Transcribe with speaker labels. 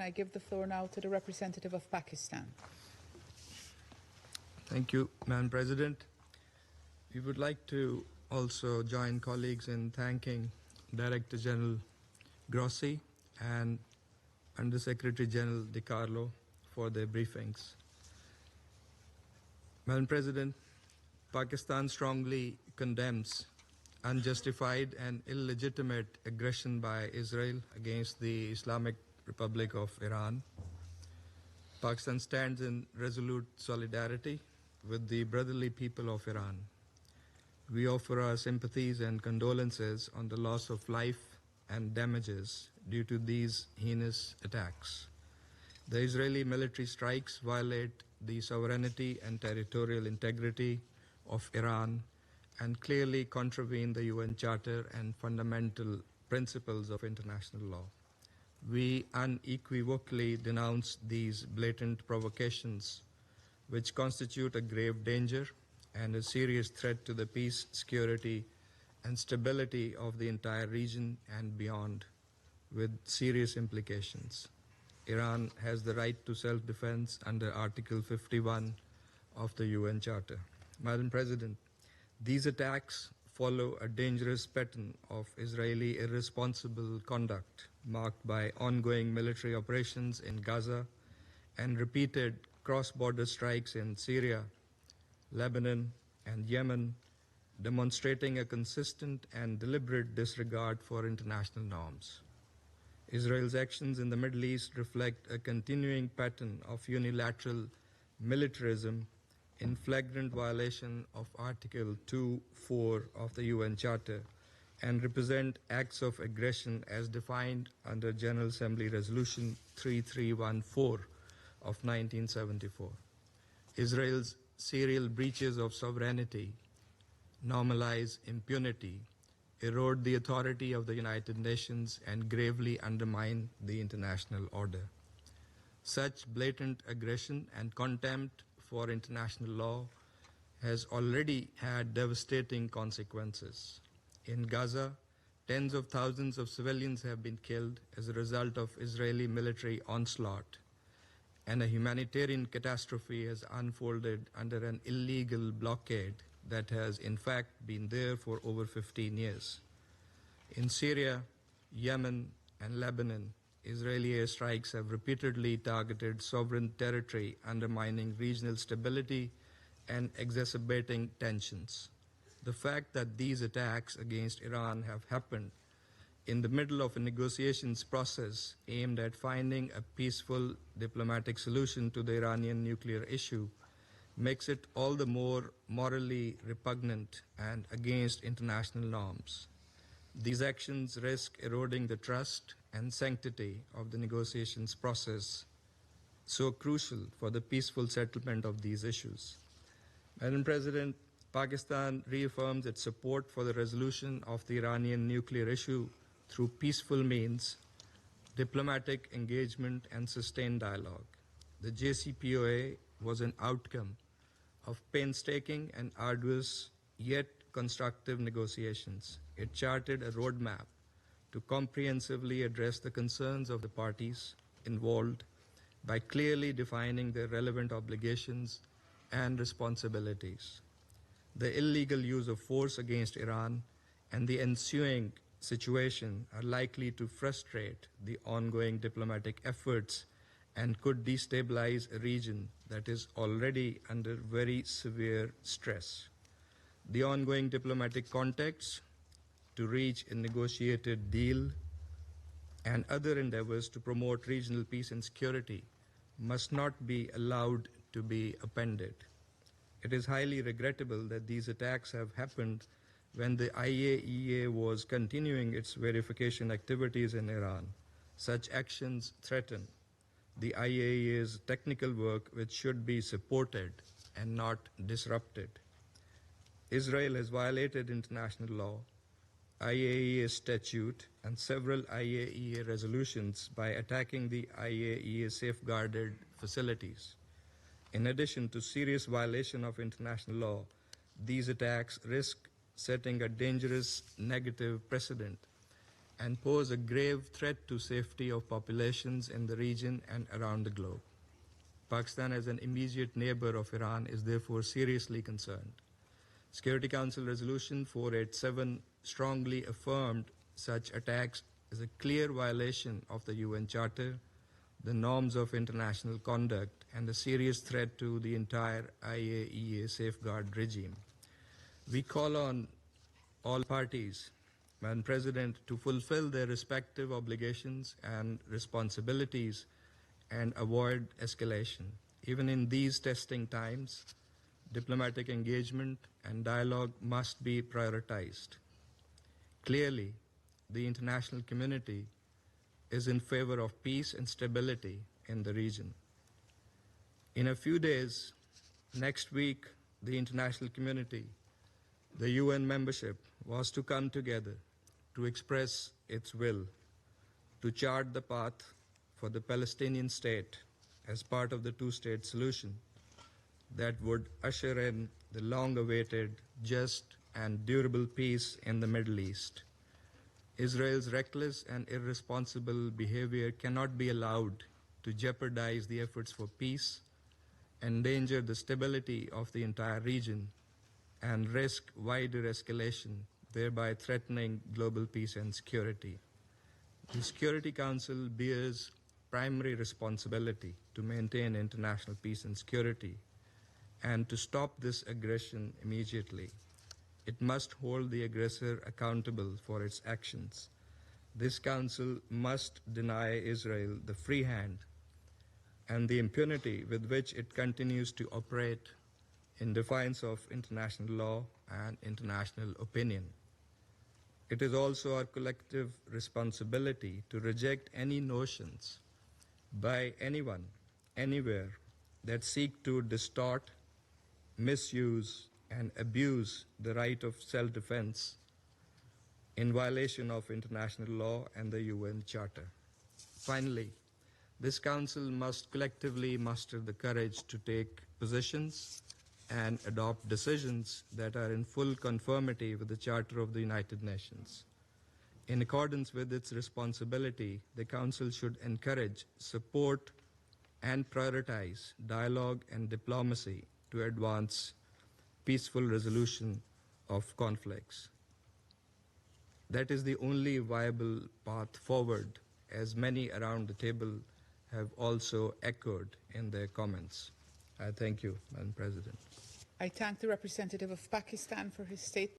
Speaker 1: and I give the floor now to the representative of Pakistan.
Speaker 2: Thank you, Madam President. We would like to also join colleagues in thanking Director General Grossi and Under Secretary General Di Carlo for their briefings. Madam President, Pakistan strongly condemns unjustified and illegitimate aggression by Israel against the Islamic Republic of Iran. Pakistan stands in resolute solidarity with the brotherly people of Iran. We offer our sympathies and condolences on the loss of life and damages due to these heinous attacks. The Israeli military strikes violate the sovereignty and territorial integrity of Iran and clearly contravene the UN Charter and fundamental principles of international law. We unequivocally denounce these blatant provocations, which constitute a grave danger and a serious threat to the peace, security, and stability of the entire region and beyond, with serious implications. Iran has the right to self-defense under Article 51 of the UN Charter. Madam President, these attacks follow a dangerous pattern of Israeli irresponsible conduct marked by ongoing military operations in Gaza and repeated cross-border strikes in Syria, Lebanon, and Yemen, demonstrating a consistent and deliberate disregard for international norms. Israel's actions in the Middle East reflect a continuing pattern of unilateral militarism in flagrant violation of Article 2.4 of the UN Charter and represent acts of aggression as defined under General Assembly Resolution 3314 of 1974. Israel's serial breaches of sovereignty normalize impunity, erode the authority of the United Nations, and gravely undermine the international order. Such blatant aggression and contempt for international law has already had devastating consequences. In Gaza, tens of thousands of civilians have been killed as a result of Israeli military onslaught, and a humanitarian catastrophe has unfolded under an illegal blockade that has in fact been there for over 15 years. In Syria, Yemen, and Lebanon, Israeli airstrikes have repeatedly targeted sovereign territory, undermining regional stability and exacerbating tensions. The fact that these attacks against Iran have happened in the middle of a negotiations process aimed at finding a peaceful diplomatic solution to the Iranian nuclear issue makes it all the more morally repugnant and against international norms. These actions risk eroding the trust and sanctity of the negotiations process, so crucial for the peaceful settlement of these issues. Madam President, Pakistan reaffirms its support for the resolution of the Iranian nuclear issue through peaceful means, diplomatic engagement, and sustained dialogue. The JCPOA was an outcome of painstaking and arduous yet constructive negotiations. It charted a roadmap to comprehensively address the concerns of the parties involved by clearly defining their relevant obligations and responsibilities. The illegal use of force against Iran and the ensuing situation are likely to frustrate the ongoing diplomatic efforts and could destabilize a region that is already under very severe stress. The ongoing diplomatic context to reach a negotiated deal and other endeavors to promote regional peace and security must not be allowed to be appended. It is highly regrettable that these attacks have happened when the IAEA was continuing its verification activities in Iran. Such actions threaten the IAEA's technical work, which should be supported and not disrupted. Israel has violated international law, IAEA statute, and several IAEA resolutions by attacking the IAEA safeguarded facilities. In addition to serious violation of international law, these attacks risk setting a dangerous negative precedent and pose a grave threat to safety of populations in the region and around the globe. Pakistan, as an immediate neighbor of Iran, is therefore seriously concerned. Security Council Resolution 487 strongly affirmed such attacks as a clear violation of the UN Charter, the norms of international conduct, and a serious threat to the entire IAEA safeguard regime. We call on all parties, Madam President, to fulfill their respective obligations and responsibilities and avoid escalation. Even in these testing times, diplomatic engagement and dialogue must be prioritized. Clearly, the international community is in favor of peace and stability in the region. In a few days, next week, the international community, the UN membership, was to come together to express its will to chart the path for the Palestinian state as part of the two-state solution that would usher in the long-awaited, just, and durable peace in the Middle East. Israel's reckless and irresponsible behavior cannot be allowed to jeopardize the efforts for peace, endanger the stability of the entire region, and risk wider escalation, thereby threatening global peace and security. The Security Council bears primary responsibility to maintain international peace and security and to stop this aggression immediately. It must hold the aggressor accountable for its actions. This Council must deny Israel the free hand and the impunity with which it continues to operate in defiance of international law and international opinion. It is also our collective responsibility to reject any notions by anyone, anywhere, that seek to distort, misuse, and abuse the right of self-defense in violation of international law and the UN Charter. Finally, this Council must collectively muster the courage to take positions and adopt decisions that are in full conformity with the Charter of the United Nations. In accordance with its responsibility, the Council should encourage, support, and prioritize dialogue and diplomacy to advance peaceful resolution of conflicts. That is the only viable path forward, as many around the table have also echoed in their comments. I thank you, Madam President.
Speaker 1: I thank the representative of Pakistan for his statement.